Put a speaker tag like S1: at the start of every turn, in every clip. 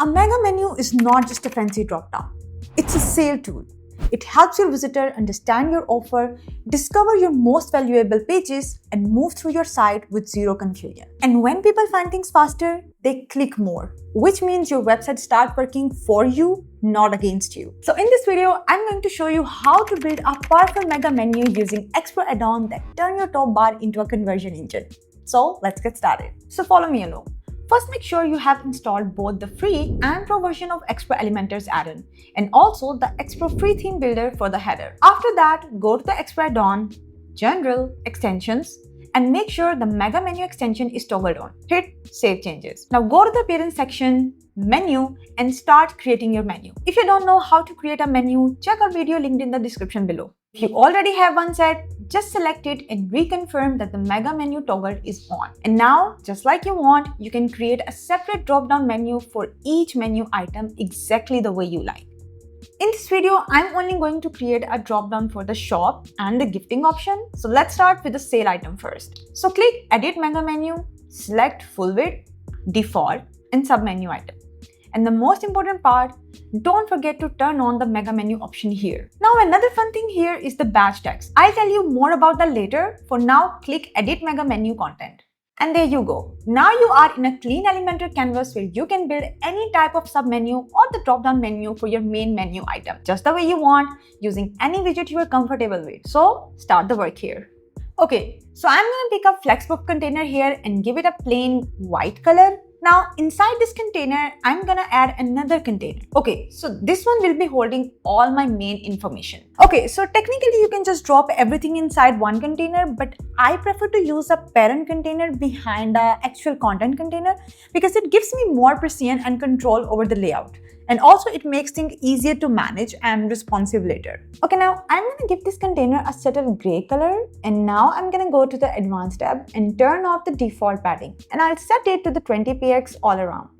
S1: A mega menu is not just a fancy dropdown. It's a sale tool. It helps your visitor understand your offer, discover your most valuable pages, and move through your site with zero confusion. And when people find things faster, they click more, which means your website starts working for you, not against you. So in this video, I'm going to show you how to build a powerful mega menu using XPro add-on that turn your top bar into a conversion engine. So let's get started. So follow me along. First, make sure you have installed both the free and pro version of XPro Elementor Addons and also the XPro free theme builder for the header. After that, go to the XPro add-on, General, Extensions, and make sure the Mega Menu extension is toggled on. Hit Save Changes. Now go to the Appearance section, Menu, and start creating your menu. If you don't know how to create a menu, check our video linked in the description below. If you already have one set, just select it and reconfirm that the mega menu toggle is on. And now, just like you want, you can create a separate drop-down menu for each menu item exactly the way you like. In this video, I'm only going to create a drop-down for the shop and the gifting option. So let's start with the sale item first. So click Edit Mega Menu, select Full Width, Default, and Submenu item. And the most important part, don't forget to turn on the mega menu option here. Now another fun thing here is the batch text. I'll tell you more about that later. For now, click Edit Mega Menu Content. And there you go. Now you are in a clean Elementor canvas where you can build any type of submenu or the drop-down menu for your main menu item, just the way you want, using any widget you are comfortable with. So start the work here. Okay, so I'm going to pick up Flexbook container here and give it a plain white color. Now, inside this container, I'm gonna add another container. Okay, so this one will be holding all my main information. Okay, so technically you can just drop everything inside one container, but I prefer to use a parent container behind the actual content container because it gives me more precision and control over the layout. And also it makes things easier to manage and responsive later. Okay, now I'm gonna give this container a subtle gray color. And now I'm gonna go to the Advanced tab and turn off the default padding. And I'll set it to the 20px all around.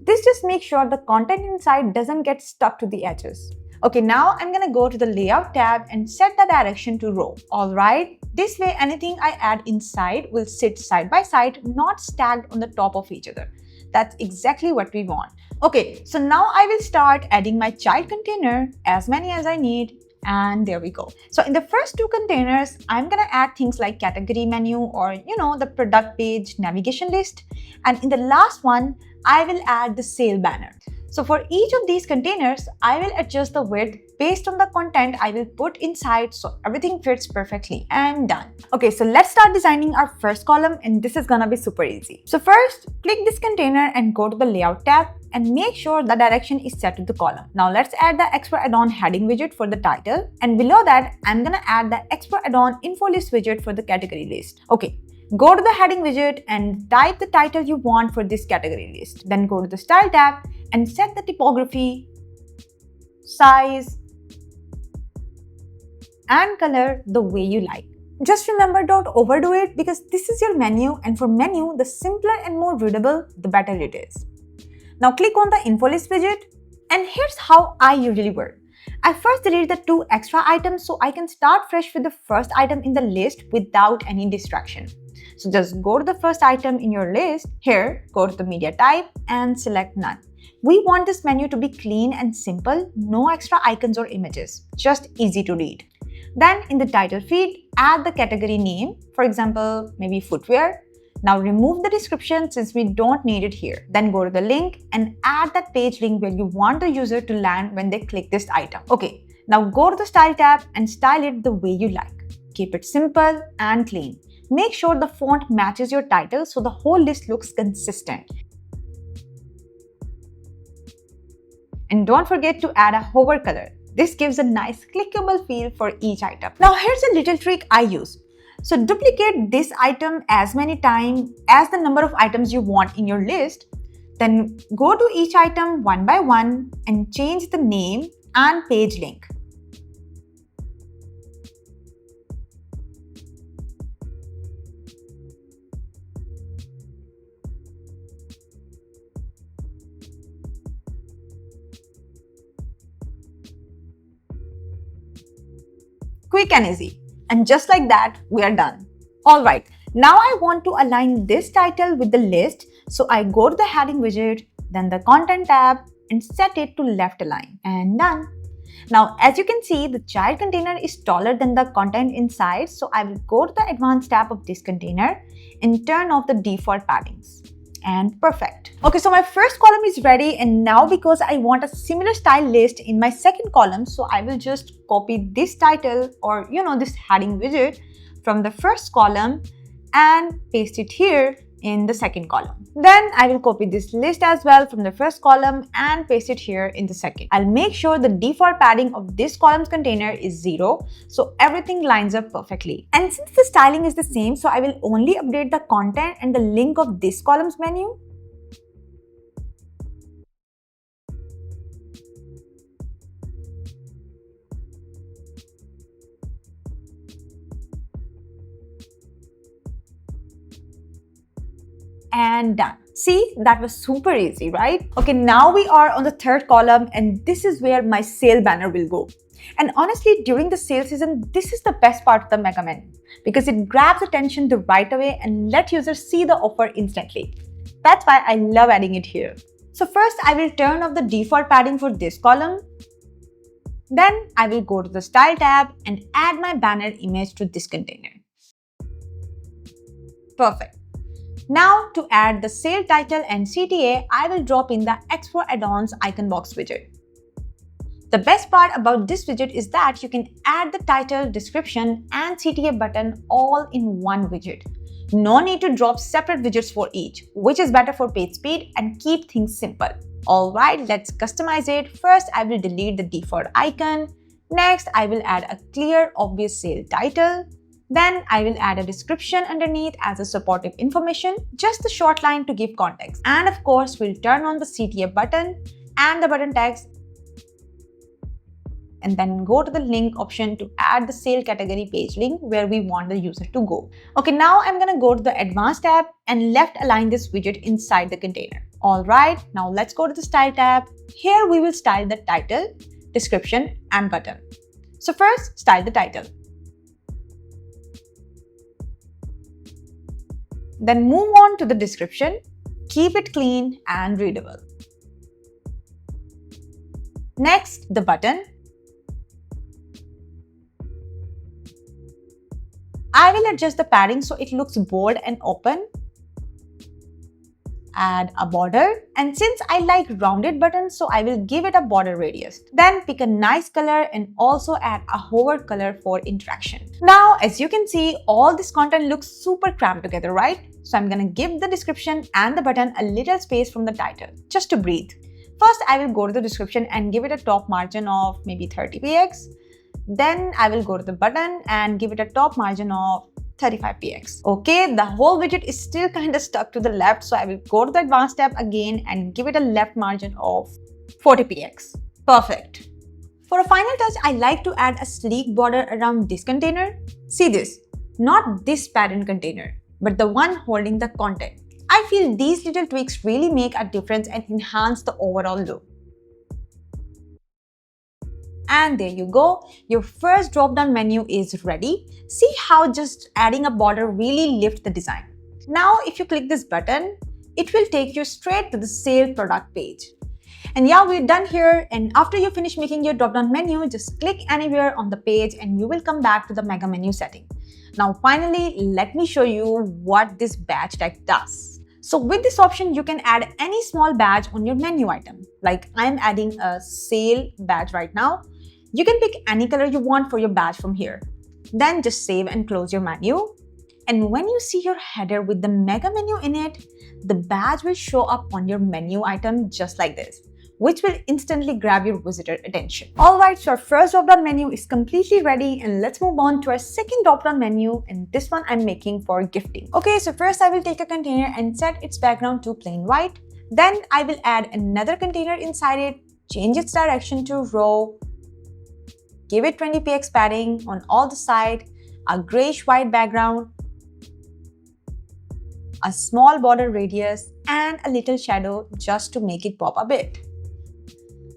S1: This just makes sure the content inside doesn't get stuck to the edges. Okay, now I'm gonna go to the Layout tab and set the direction to row. Alright, this way anything I add inside will sit side by side, not stacked on the top of each other. That's exactly what we want. Okay, so now I will start adding my child container, as many as I need, and there we go. So in the first two containers, I'm gonna add things like category menu or the product page navigation list. And in the last one, I will add the sale banner. So for each of these containers, I will adjust the width based on the content I will put inside so everything fits perfectly and done. Okay, so let's start designing our first column and this is gonna be super easy. So first, click this container and go to the Layout tab and make sure the direction is set to the column. Now let's add the XPro add-on heading widget for the title, and below that, I'm gonna add the XPro add-on info list widget for the category list. Okay. Go to the heading widget and type the title you want for this category list. Then go to the Style tab and set the typography, size, and color the way you like. Just remember, don't overdo it because this is your menu, and for menu, the simpler and more readable, the better it is. Now click on the info list widget, and here's how I usually work. I first delete the two extra items so I can start fresh with the first item in the list without any distraction. So just go to the first item in your list. Here, go to the media type and select none. We want this menu to be clean and simple, no extra icons or images, just easy to read. Then in the title field, add the category name, for example, maybe footwear. Now remove the description since we don't need it here. Then go to the link and add that page link where you want the user to land when they click this item. Okay, now go to the Style tab and style it the way you like. Keep it simple and clean. Make sure the font matches your title so the whole list looks consistent. And don't forget to add a hover color. This gives a nice clickable feel for each item. Now here's a little trick I use. So duplicate this item as many times as the number of items you want in your list. Then go to each item one by one and change the name and page link. Quick and easy. And just like that, we are done. Alright, now I want to align this title with the list. So I go to the heading widget, then the content tab, and set it to left align, and done. Now, as you can see, the child container is taller than the content inside, so I will go to the advanced tab of this container and turn off the default paddings. And perfect. Okay, so my first column is ready, and now because I want a similar style list in my second column, so I will just copy this title or this heading widget from the first column and paste it here in the second column. Then I will copy this list as well from the first column and paste it here in the second. I'll make sure the default padding of this column's container is 0, so everything lines up perfectly. And since the styling is the same, so I will only update the content and the link of this column's menu. And done. See, that was super easy, right? Okay, now we are on the third column, and this is where my sale banner will go. And honestly, during the sale season, this is the best part of the mega menu because it grabs attention the right away and let users see the offer instantly. That's why I love adding it here. So first, I will turn off the default padding for this column. Then I will go to the Style tab and add my banner image to this container. Perfect. Now to add the sale title and CTA, I will drop in the XPro Addons icon box widget. The best part about this widget is that you can add the title, description, and CTA button all in one widget. No need to drop separate widgets for each, which is better for page speed and keep things simple. Alright, let's customize it. First, I will delete the default icon. Next, I will add a clear, obvious sale title. Then I will add a description underneath as a supportive information, just a short line to give context. And of course, we'll turn on the CTA button and the button text, and then go to the link option to add the sale category page link where we want the user to go. Okay, now I'm gonna go to the advanced tab and left align this widget inside the container. Alright, now let's go to the style tab. Here we will style the title, description, and button. So first, style the title. Then move on to the description. Keep it clean and readable. Next, the button. I will adjust the padding so it looks bold and open. Add a border, and since I like rounded buttons, so I will give it a border radius. Then pick a nice color and also add a hover color for interaction. Now, as you can see, all this content looks super crammed together, right? So I'm gonna give the description and the button a little space from the title, just to breathe. First, I will go to the description and give it a top margin of maybe 30px. Then I will go to the button and give it a top margin of 35px. Okay, the whole widget is still kind of stuck to the left, so I will go to the advanced tab again and give it a left margin of 40px. Perfect. For a final touch, I like to add a sleek border around this container. See this, not this pattern container, but the one holding the content. I feel these little tweaks really make a difference and enhance the overall look. And there you go, your first drop-down menu is ready. See how just adding a border really lifts the design. Now, if you click this button, it will take you straight to the sale product page. And yeah, we're done here. And after you finish making your drop-down menu, just click anywhere on the page and you will come back to the mega menu setting. Now, finally, let me show you what this badge tag does. So with this option, you can add any small badge on your menu item. Like I'm adding a sale badge right now. You can pick any color you want for your badge from here. Then just save and close your menu. And when you see your header with the mega menu in it, the badge will show up on your menu item just like this, which will instantly grab your visitor attention. Alright, so our first drop-down menu is completely ready, and let's move on to our second drop-down menu, and this one I'm making for gifting. Okay, so first I will take a container and set its background to plain white. Then I will add another container inside it, change its direction to row, give it 20px padding on all the sides, a grayish-white background, a small border radius, and a little shadow just to make it pop a bit.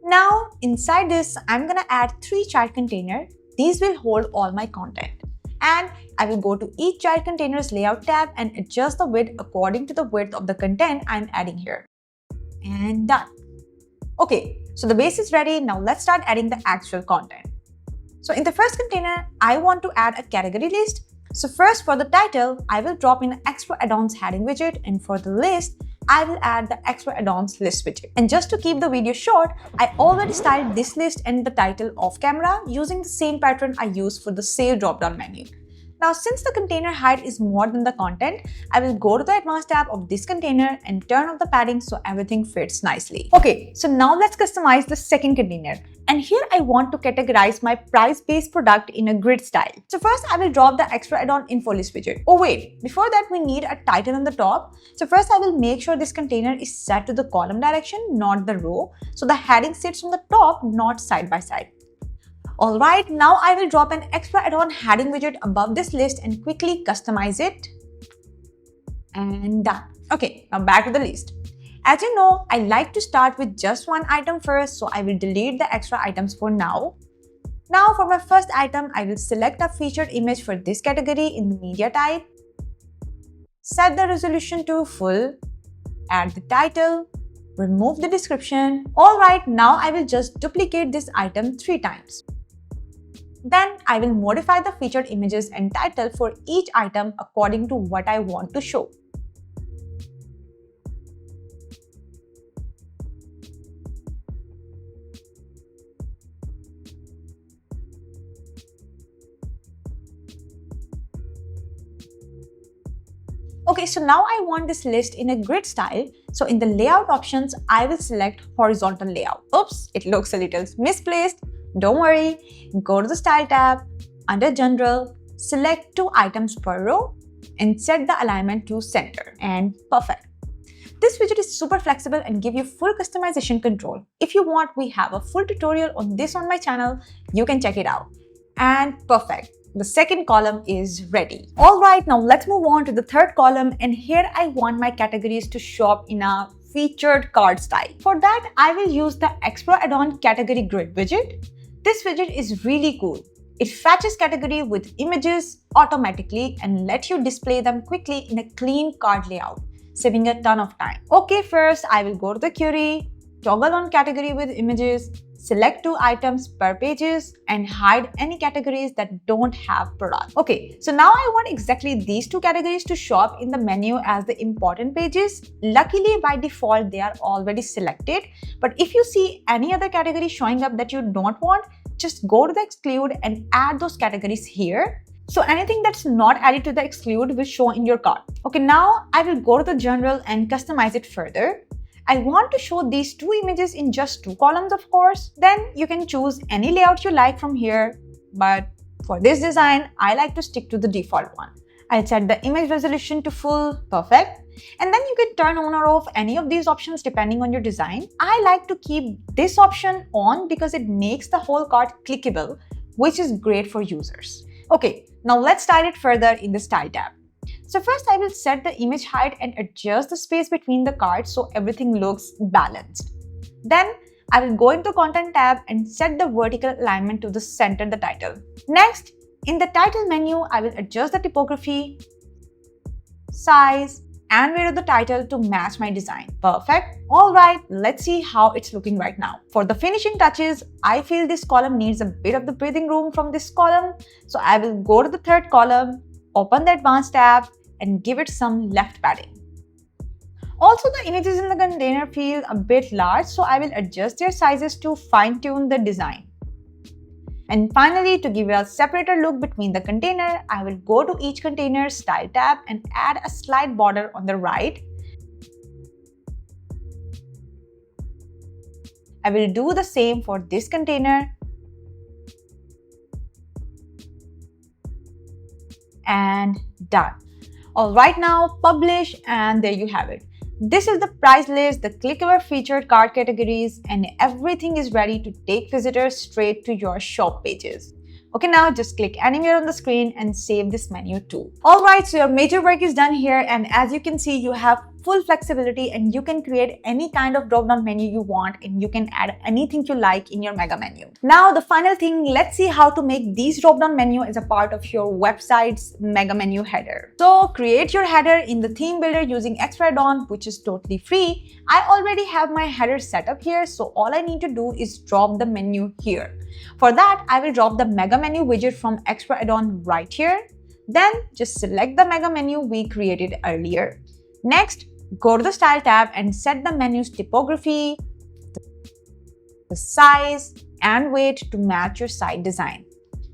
S1: Now, inside this, I'm gonna add 3 child containers. These will hold all my content. And I will go to each child container's layout tab and adjust the width according to the width of the content I'm adding here. and done. Okay, so the base is ready. Now let's start adding the actual content. So in the first container, I want to add a category list. So first, for the title, I will drop in an XPro Addons heading widget, and for the list, I will add the XPro Addons list widget. And just to keep the video short, I already styled this list and the title off camera using the same pattern I used for the save drop-down menu. Now, since the container height is more than the content, I will go to the advanced tab of this container and turn off the padding so everything fits nicely. Okay, so now let's customize the second container. And here I want to categorize my price-based product in a grid style. So first I will drop the XPro Addon info list widget. Oh wait, before that we need a title on the top. So first I will make sure this container is set to the column direction, not the row. So the heading sits on the top, not side by side. Alright, now I will drop an XPro Addon heading widget above this list and quickly customize it. And done. Okay, now back to the list. As you know, I like to start with just one item first, so I will delete the extra items for now. Now for my first item, I will select a featured image for this category in the media type, set the resolution to full, add the title, remove the description. Alright, now I will just duplicate this item 3 times. Then I will modify the featured images and title for each item according to what I want to show. Okay, so now I want this list in a grid style. So in the layout options, I will select horizontal layout. Oops, it looks a little misplaced. Don't worry, go to the style tab, under general, select 2 items per row and set the alignment to center, and perfect. This widget is super flexible and give you full customization control. If you want, we have a full tutorial on this on my channel. You can check it out. And perfect. The second column is ready. Alright, now let's move on to the third column, and here I want my categories to show up in a featured card style. For that, I will use the XPro Addon category grid widget. This widget is really cool. It fetches category with images automatically and lets you display them quickly in a clean card layout, saving a ton of time. Okay, first I will go to the query, toggle on category with images, select 2 items per pages and hide any categories that don't have product. Okay, so now I want exactly these 2 categories to show up in the menu as the important pages. Luckily, by default, they are already selected. But if you see any other category showing up that you don't want, just go to the exclude and add those categories here. So anything that's not added to the exclude will show in your cart. Okay, now I will go to the general and customize it further. I want to show these 2 images in just 2 columns, of course. Then you can choose any layout you like from here. But for this design, I like to stick to the default one. I'll set the image resolution to full, perfect. And then you can turn on or off any of these options depending on your design. I like to keep this option on because it makes the whole cart clickable, which is great for users. Okay, now let's style it further in the style tab. So first I will set the image height and adjust the space between the cards so everything looks balanced. Then I will go into content tab and set the vertical alignment to the center of the title. Next, in the title menu, I will adjust the typography, size, and weight of the title to match my design. Perfect. Alright, let's see how it's looking right now. For the finishing touches, I feel this column needs a bit of the breathing room from this column. So I will go to the third column, open the advanced tab, and give it some left padding. Also, the images in the container feel a bit large, so I will adjust their sizes to fine-tune the design. And finally, to give a separator look between the container, I will go to each container's style tab and add a slight border on the right. I will do the same for this container. And done. Alright, now publish, and there you have it. This is the price list, the clickable featured card categories, and everything is ready to take visitors straight to your shop pages. Okay, now just click anywhere on the screen and save this menu too. Alright, so your major work is done here, and as you can see, you have full flexibility and you can create any kind of drop-down menu you want, and you can add anything you like in your mega menu. Now, the final thing, let's see how to make these drop-down menu as a part of your website's mega menu header. So create your header in the theme builder using XPro Addons, which is totally free. I already have my header set up here, so all I need to do is drop the menu here. For that, I will drop the mega menu widget from XPro Addons right here. Then just select the mega menu we created earlier. Next, go to the Style tab and set the menu's typography, the size, and weight to match your site design.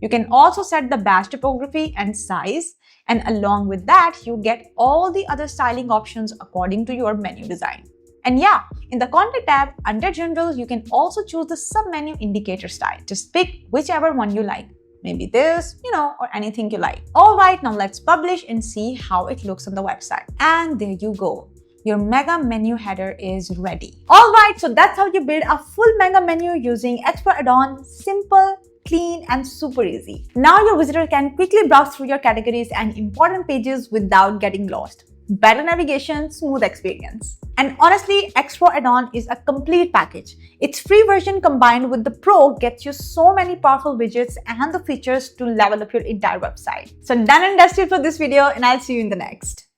S1: You can also set the badge typography and size, and along with that, you get all the other styling options according to your menu design. And yeah, in the Content tab, under General, you can also choose the sub-menu indicator style. Just pick whichever one you like. Maybe this, or anything you like. Alright, now let's publish and see how it looks on the website. And there you go. Your mega menu header is ready. Alright, so that's how you build a full mega menu using XPro Addons. Simple, clean, and super easy. Now your visitor can quickly browse through your categories and important pages without getting lost. Better navigation, smooth experience. And honestly, XPro Addons is a complete package. Its free version combined with the Pro gets you so many powerful widgets and the features to level up your entire website. So done and dusted for this video, and I'll see you in the next.